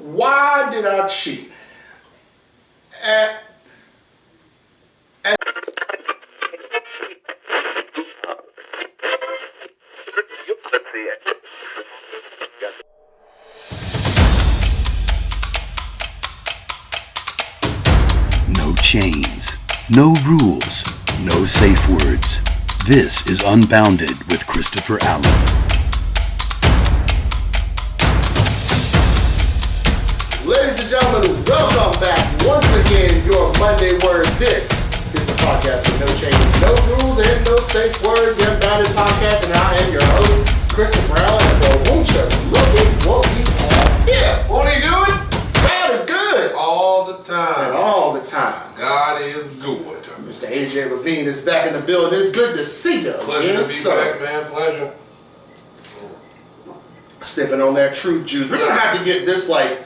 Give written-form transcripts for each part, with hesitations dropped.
Why did I cheat? No chains, no rules, no safe words. This is Unbounded with Christopher Allen. Ladies and gentlemen, welcome back once again. Your Monday word. This is the podcast with no chains, no rules, and no safe words. The Unbounded podcast, and I am your host, Christopher Allen. Well, won't you look at what we have here? Won't he do it? God is good All the time. and all the time. God is good. Mr. AJ Levine is back in the building. It's good to see you. Pleasure Yes, to be sir. back, man. Pleasure. Sipping on that truth juice. We're gonna have to get this like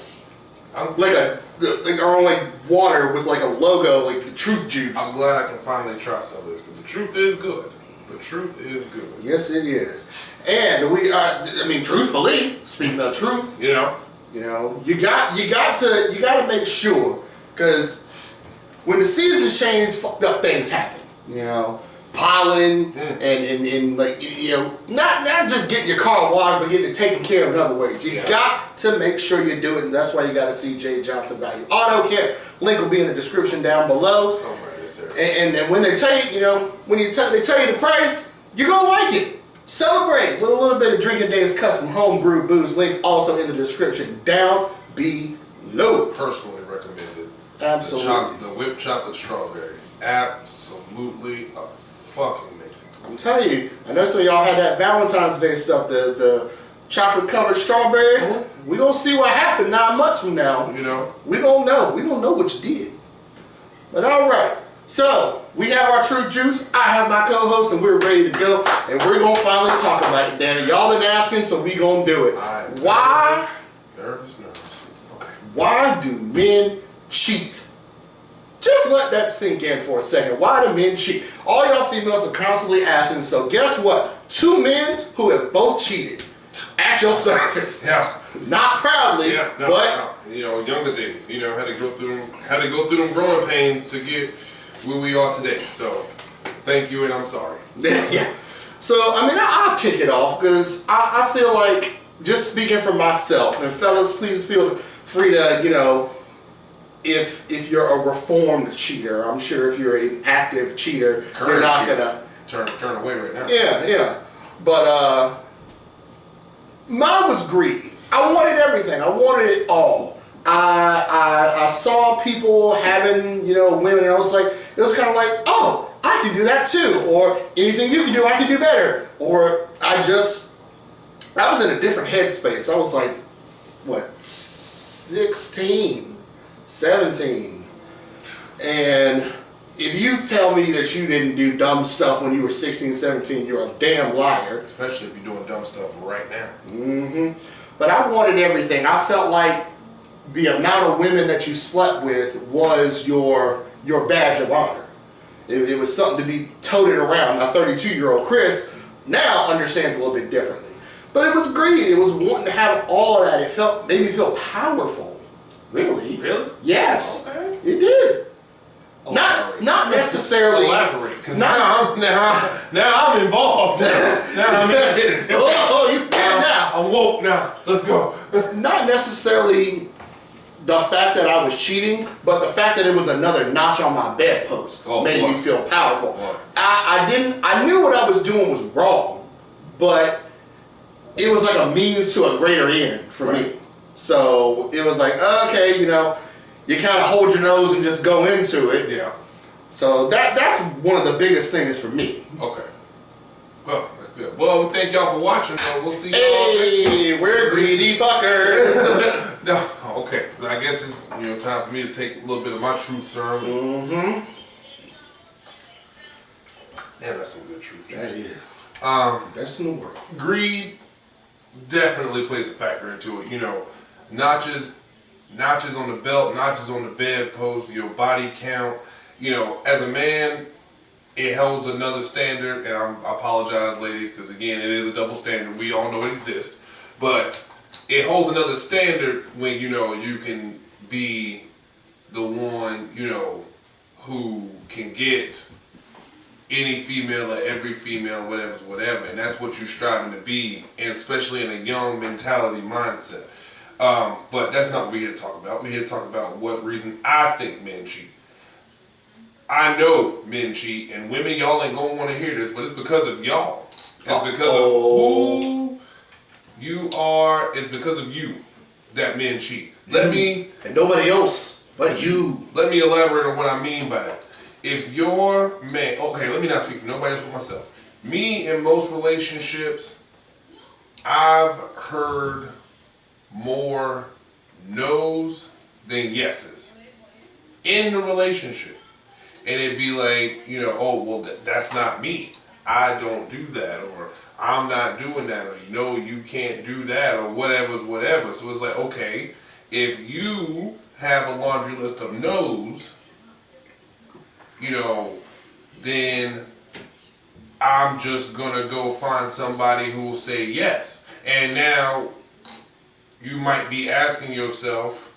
our own like water with like a logo, like the truth juice. I'm glad I can finally try some of this because the truth is good. The truth is good. Yes, it is. And we, truthfully, speaking of truth, You know? you got to make sure, because when the seasons change, fucked up things happen. Pollen and like not just getting your car washed, but getting it taken care of in other ways. You got to make sure you do it, and that's why you got to see Jay Johnson Value Auto Care. Link will be in the description down below. Somewhere is there. And when they tell you, when they tell you the price, you're gonna like it. Celebrate with a little bit of Drinking Days custom homebrew booze. Link also in the description down below. Personally recommended. Absolutely. The whipped chocolate strawberry. Absolutely fucking amazing. I'm telling you, I know some of y'all had that Valentine's Day stuff, the chocolate covered strawberry. Mm-hmm. We gonna see what happened 9 months from now. We gonna know. We gonna know what you did. But all right. So we have our truth juice. I have my co-host, and we're ready to go. And we're gonna finally talk about it, damn it. Y'all been asking, so we gonna do it. Why? Nervous. Okay. Why do men cheat? Just let that sink in for a second. Why do men cheat? All y'all females are constantly asking, so guess what? 2 men who have both cheated at your service. Yeah. Not proudly, but younger days. Had to go through them growing pains to get where we are today. So thank you, and I'm sorry. yeah. So I'll kick it off because I feel like, just speaking for myself, and fellas, please feel free to if you're a reformed cheater. I'm sure if you're an active cheater, you're not gonna turn away right now. Yeah. But mine was greed. I wanted everything. I wanted it all. I saw people having women, and I was like, it was kind of like, oh, I can do that too, or anything you can do, I can do better. Or I was in a different headspace. I was like, what, 16, 17, and if you tell me that you didn't do dumb stuff when you were 16, 17, you're a damn liar. Especially if you're doing dumb stuff right now. Mm-hmm. But I wanted everything. I felt like the amount of women that you slept with was your badge of honor. It was something to be toted around. Now, 32-year-old Chris now understands a little bit differently. But it was greed. It was wanting to have all of that. It made me feel powerful. Really? Really? Yes. Okay. It did. Not necessarily. Elaborate, because now I'm involved. Now I'm interested. Oh, you get it now. I'm woke now. Let's go. Not necessarily the fact that I was cheating, but the fact that it was another notch on my bedpost made me feel powerful. I knew what I was doing was wrong, but it was like a means to a greater end for me. So it was like, okay, you kind of hold your nose and just go into it. Yeah. So that's one of the biggest things for me. Okay. Well, that's good. Well, thank y'all for watching. We'll see y'all. Hey, we're greedy fuckers. No, okay. So I guess it's time for me to take a little bit of my truth serum. Mm-hmm. Damn, that's some good truth. That is. That's in the world. Greed definitely plays a factor into it. Notches on the belt, notches on the bedpost, your body count. As a man, it holds another standard, and I apologize, ladies, because again, it is a double standard. We all know it exists, but it holds another standard when, you know, you can be the one, you know, who can get any female or every female, whatever, and that's what you're striving to be, and especially in a young mentality mindset. But that's not what we're here to talk about. We're here to talk about what reason I think men cheat. I know men cheat, and women, y'all ain't gonna want to hear this, but it's because of y'all. It's because of who you are. It's because of you that men cheat. And nobody else but you. Let me elaborate on what I mean by that. If your man, okay, let me not speak for nobody else but myself. Me, in most relationships, I've heard more no's than yeses in the relationship. And it'd be like, you know, oh, well, that's not me. I don't do that, or I'm not doing that, or no, you can't do that, or whatever's whatever. So it's like, okay, if you have a laundry list of no's, you know, then I'm just gonna go find somebody who will say yes. And now you might be asking yourself,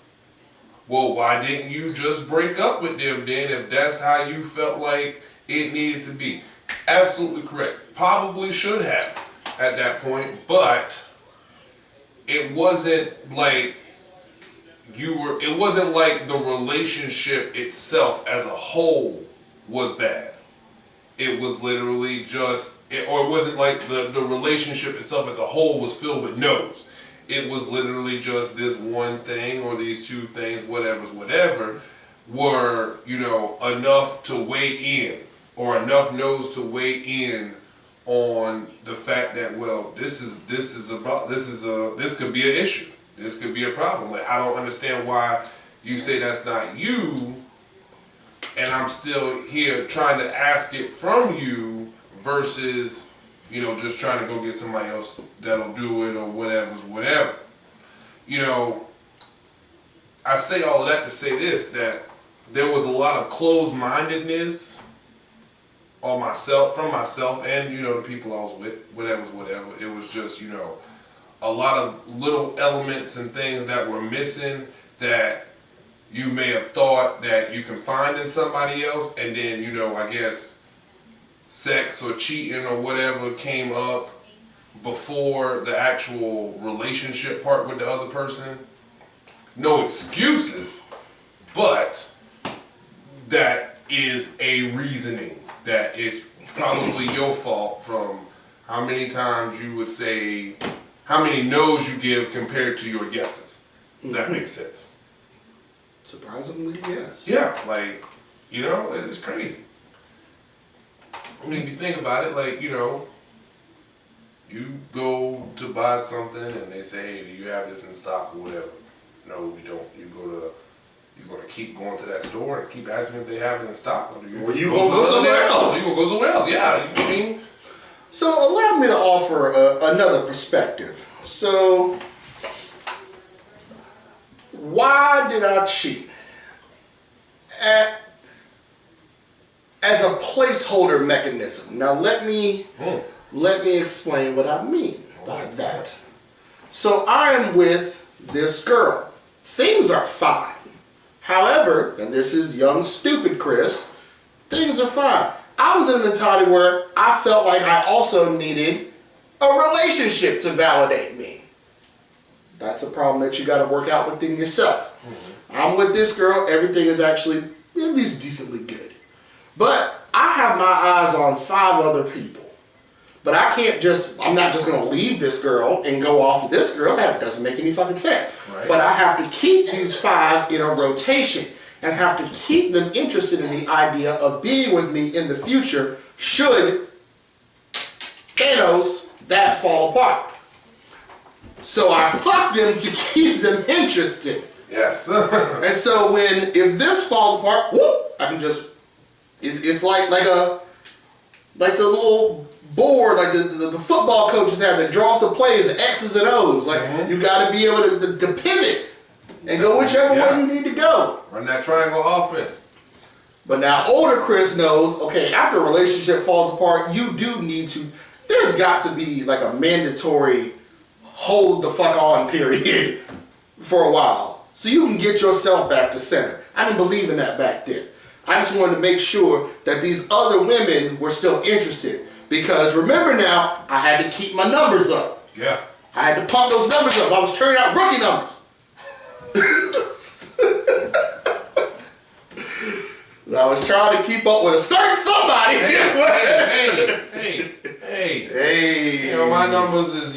well, why didn't you just break up with them then if that's how you felt like it needed to be? Absolutely correct. Probably should have at that point, but it wasn't like it wasn't like the relationship itself as a whole was bad. It was literally just, or it wasn't like the relationship itself as a whole was filled with no's. It was literally just this one thing or these two things, whatever, were, you know, enough to weigh in, or enough no's to weigh in on the fact that, well, this could be an issue. This could be a problem. Like, I don't understand why you say that's not you, and I'm still here trying to ask it from you versus, you know, just trying to go get somebody else that'll do it or whatever. You know, I say all of that to say this, that there was a lot of closed-mindedness on from myself and, you know, the people I was with, whatever. It was just, you know, a lot of little elements and things that were missing that you may have thought that you can find in somebody else, and then, you know, I guess sex or cheating or whatever came up before the actual relationship part with the other person. No excuses, but that is a reasoning that it's probably your fault from how many times you would say, how many no's you give compared to your yeses. Does that make sense? Surprisingly, yes. Yeah, like, you know, it's crazy. I mean, if you think about it, like, you know, you go to buy something and they say, hey, do you have this in stock or whatever? No, we don't. You're going to keep going to that store and keep asking if they have it in stock. Or you going to go somewhere else. You're going to go somewhere else, yeah. You know what I mean? So allow me to offer another perspective. So, why did I cheat? As a placeholder mechanism. Now let me explain what I mean by that. So I am with this girl. Things are fine. However, and this is young stupid Chris, things are fine. I was in a mentality where I felt like I also needed a relationship to validate me. That's a problem that you got to work out within yourself. I'm with this girl, everything is actually at least decently good. But I have my eyes on 5 other people. But I'm not just going to leave this girl and go off to this girl. That doesn't make any fucking sense. Right. But I have to keep these 5 in a rotation and have to keep them interested in the idea of being with me in the future should Thanos that fall apart. So I fuck them to keep them interested. Yes. And so if this falls apart, whoop, I can just, it's like the little board, like the football coaches have that draw the plays, the X's and O's. Like you got to be able to pivot and go whichever way you need to go. Run that triangle offense. But now older Chris knows, okay, after a relationship falls apart, you do need to, there's got to be like a mandatory hold the fuck on period for a while. So you can get yourself back to center. I didn't believe in that back then. I just wanted to make sure that these other women were still interested. Because remember now, I had to keep my numbers up. Yeah. I had to pump those numbers up. I was turning out rookie numbers. I was trying to keep up with a certain somebody. Hey. You know, my numbers is,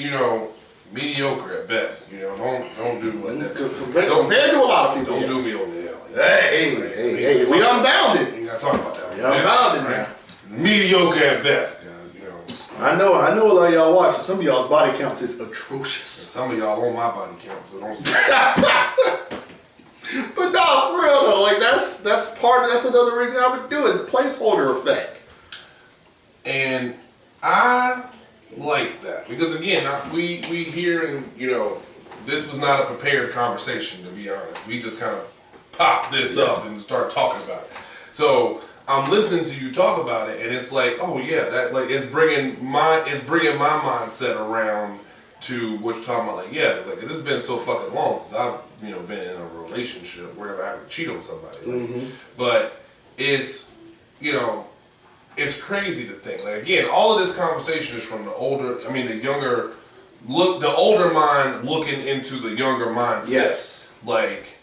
mediocre at best. Don't do like that. Compared to a lot of people. Don't do me on the hell. Hey, we unbounded. You gotta talk about that. We unbounded now. Mediocre at best, guys. I know a lot of y'all watching. Some of y'all's body counts is atrocious. Some of y'all on my body count, so don't say that. But no, for real though, like that's another reason I would do it, the placeholder effect. And I like that because again, we hear and this was not a prepared conversation, to be honest. We just kind of popped this up and start talking about it. So I'm listening to you talk about it, and it's like, oh yeah, that like it's bringing my mindset around to what you're talking about. Like, yeah, like it's been so fucking long since I've been in a relationship where I have to cheat on somebody. Mm-hmm. But it's it's crazy to think. Like again, all of this conversation is from the older mind looking into the younger mindset. Yes. Like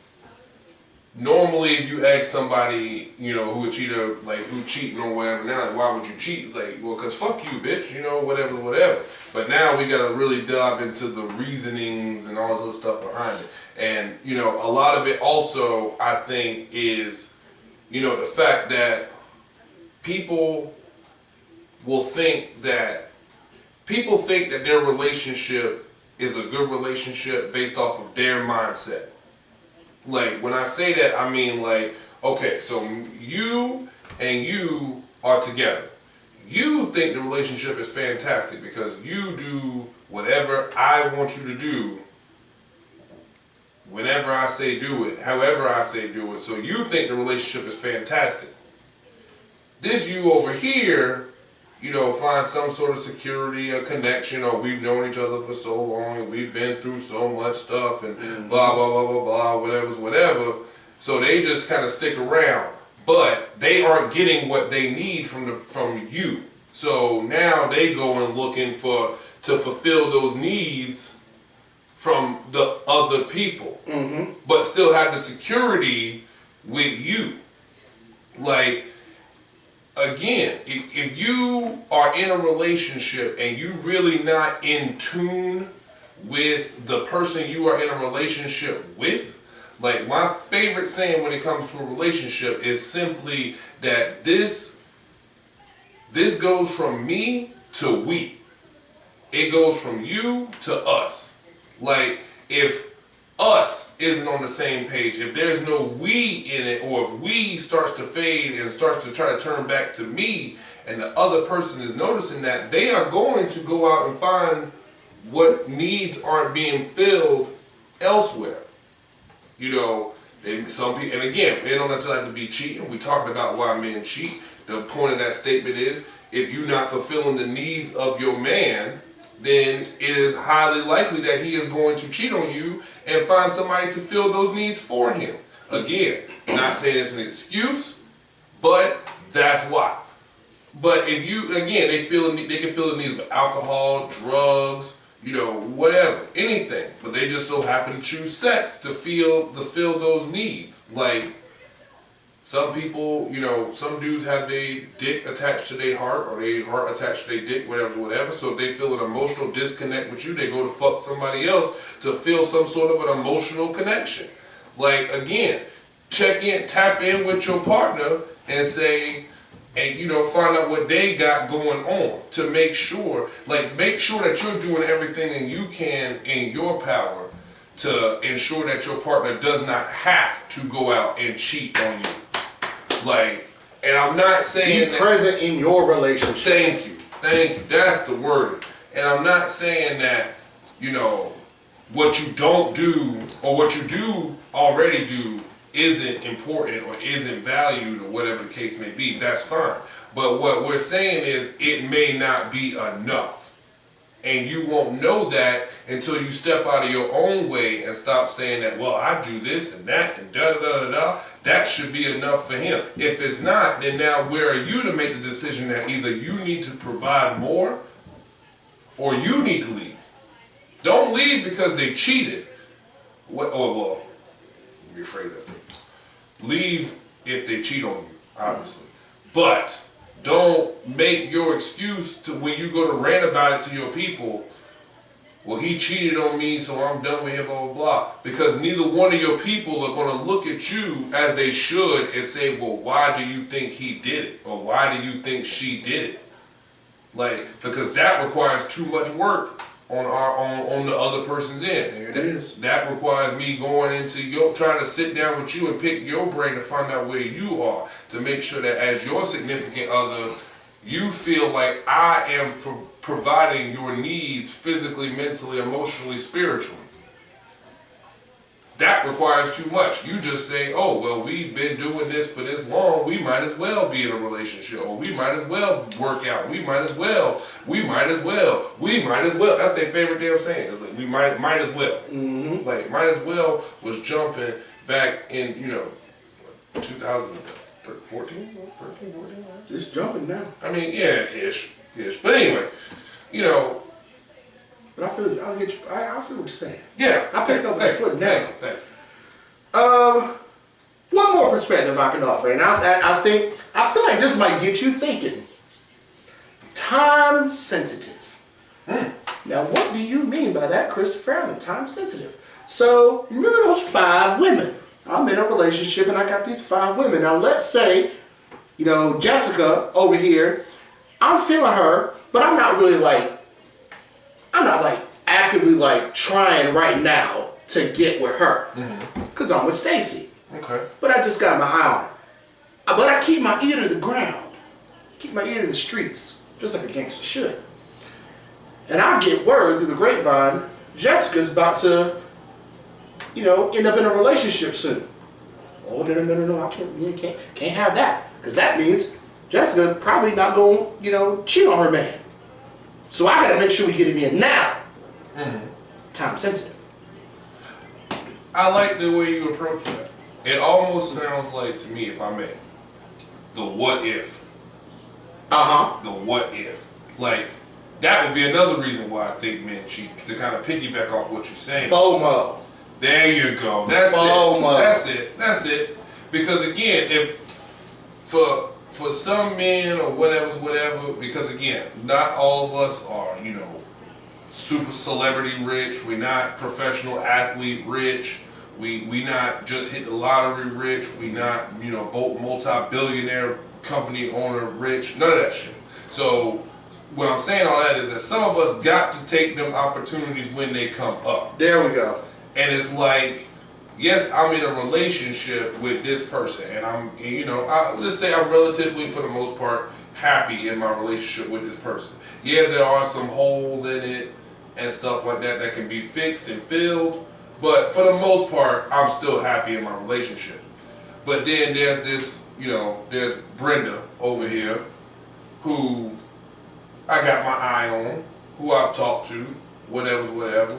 normally if you ask somebody, who a cheater, like who cheating or whatever, now like, why would you cheat? It's like, well, cause fuck you, bitch, whatever. But now we gotta really dive into the reasonings and all this other stuff behind it. And, a lot of it also, I think, is, the fact that people think that their relationship is a good relationship based off of their mindset. Like, when I say that, I mean, like, okay, so you and you are together. You think the relationship is fantastic because you do whatever I want you to do whenever I say do it, however I say do it. So you think the relationship is fantastic. This you over here, find some sort of security, a connection, or we've known each other for so long and we've been through so much stuff and blah, blah, blah, blah, blah, whatever. So they just kind of stick around, but they aren't getting what they need from you. So now they go and looking to fulfill those needs from the other people, but still have the security with you. Like, again, if you are in a relationship and you really not in tune with the person you are in a relationship with, like my favorite saying when it comes to a relationship is simply that this goes from me to we. It goes from you to us. Like if us isn't on the same page, if there's no we in it, or if we starts to fade and starts to try to turn back to me, and the other person is noticing that, they are going to go out and find what needs aren't being filled elsewhere. Some people, and again, they don't necessarily have to be cheating. We talking about why men cheat. The point of that statement is, if you're not fulfilling the needs of your man, then it is highly likely that he is going to cheat on you and find somebody to fill those needs for him. Again, not saying it's an excuse, but that's why. But if you, again, they can fill the needs with alcohol, drugs, whatever, anything. But they just so happen to choose sex to fill those needs. Like, some people, some dudes have their dick attached to their heart, or their heart attached to their dick, whatever. So if they feel an emotional disconnect with you, they go to fuck somebody else to feel some sort of an emotional connection. Like, again, tap in with your partner and say, and find out what they got going on to make sure that you're doing everything that you can in your power to ensure that your partner does not have to go out and cheat on you. Like, and I'm not saying be present in your relationship. Thank you. That's the word. And I'm not saying that, what you don't do or what you do already do isn't important or isn't valued or whatever the case may be. That's fine. But what we're saying is it may not be enough. And you won't know that until you step out of your own way and stop saying that, well, I do this and that and da-da-da-da-da. That should be enough for him. If it's not, then now where are you to make the decision that either you need to provide more or you need to leave? Don't leave because they cheated. Let me rephrase that statement. Leave if they cheat on you, obviously. But don't make your excuse to when you go to rant about it to your people, well, he cheated on me, so I'm done with him, blah, blah, blah. Because neither one of your people are going to look at you as they should and say, well, why do you think he did it? Or why do you think she did it? Like, because that requires too much work on the other person's end. There it is. That requires me going into trying to sit down with you and pick your brain to find out where you are, to make sure that as your significant other, you feel like I am providing your needs physically, mentally, emotionally, spiritually. That requires too much. You just say, oh, well, we've been doing this for this long, we might as well be in a relationship, or we might as well work out, we might as well. That's their favorite damn saying. It's like, we might as well. Mm-hmm. Like, might as well was jumping back in, 2014, 13, 14, right? Just jumping now. I mean, yeah, ish. But anyway, But I feel what you're saying. Yeah. I pick up what you're putting down. Thank you. One more perspective I can offer, and I feel like this might get you thinking. Time sensitive. Now, what do you mean by that, Christopher Allen? Time sensitive. So, remember those 5 women? I'm in a relationship and I got these 5 women. Now, let's say, Jessica over here, I'm feeling her, but I'm not actively trying right now to get with her. Because I'm with Stacy. Okay. But I just got my eye on her. But I keep my ear to the ground. Keep my ear to the streets. Just like a gangster should. And I get word through the grapevine, Jessica's about to, end up in a relationship soon. Oh, no, I can't have that. Because that means Jessica probably not going to, cheat on her man. So I got to make sure we get it in now. Time sensitive. I like the way you approach that. It almost sounds like, to me, if I may, the what if. The what if. Like, that would be another reason why I think men cheat, to kind of piggyback off what you're saying. FOMO. There you go. That's FOMO. it. That's it. Because again, if for some men or whatever, because again, not all of us are, super celebrity rich. We're not professional athlete rich. We not just hit the lottery rich. We not, multi-billionaire company owner rich. None of that shit. So what I'm saying all that is that some of us got to take them opportunities when they come up. There we go. And it's like, yes, I'm in a relationship with this person, and let's say I'm relatively, for the most part, happy in my relationship with this person. Yeah, there are some holes in it and stuff like that can be fixed and filled, but for the most part, I'm still happy in my relationship. But then there's this, there's Brenda over here, who I got my eye on, who I've talked to, whatever.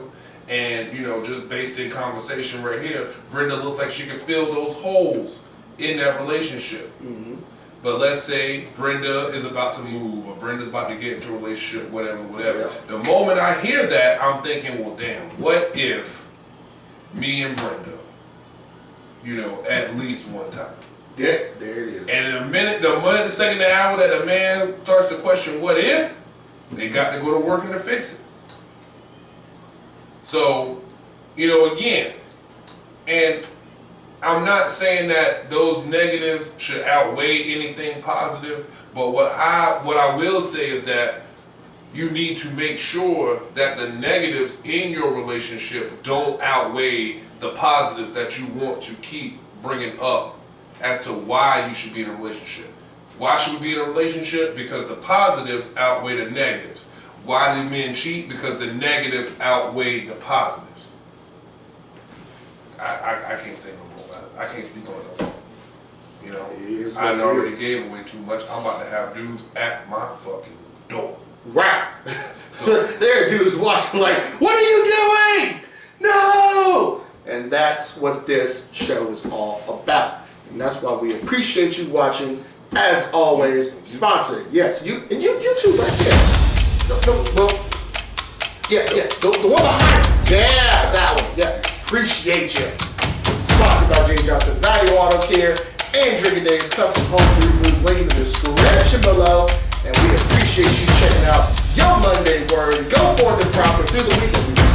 And, just based in conversation right here, Brenda looks like she can fill those holes in that relationship. But let's say Brenda is about to move, or Brenda's about to get into a relationship, whatever. Yeah. The moment I hear that, I'm thinking, well, damn, what if me and Brenda, at least one time? Yeah, there it is. And in the second, the hour that a man starts to question what if, they got to go to work and to fix it. So, again, and I'm not saying that those negatives should outweigh anything positive, but what I will say is that you need to make sure that the negatives in your relationship don't outweigh the positives that you want to keep bringing up as to why you should be in a relationship. Why should we be in a relationship? Because the positives outweigh the negatives. Why do men cheat? Because the negatives outweigh the positives. I can't say no more about it. I can't speak on it no more. I already gave away too much. I'm about to have dudes at my fucking door. Right. There are dudes watching like, what are you doing? No! And that's what this show is all about. And that's why we appreciate you watching. As always, sponsored. Yes, you too right there. No. Yeah, the one behind. Yeah, that one. Yeah, appreciate you. Sponsored by J. Johnson Value Auto Care and Drinking Days Custom Home Brews. Link in the description below. And we appreciate you checking out your Monday Word. Go forth and prosper through the weekend.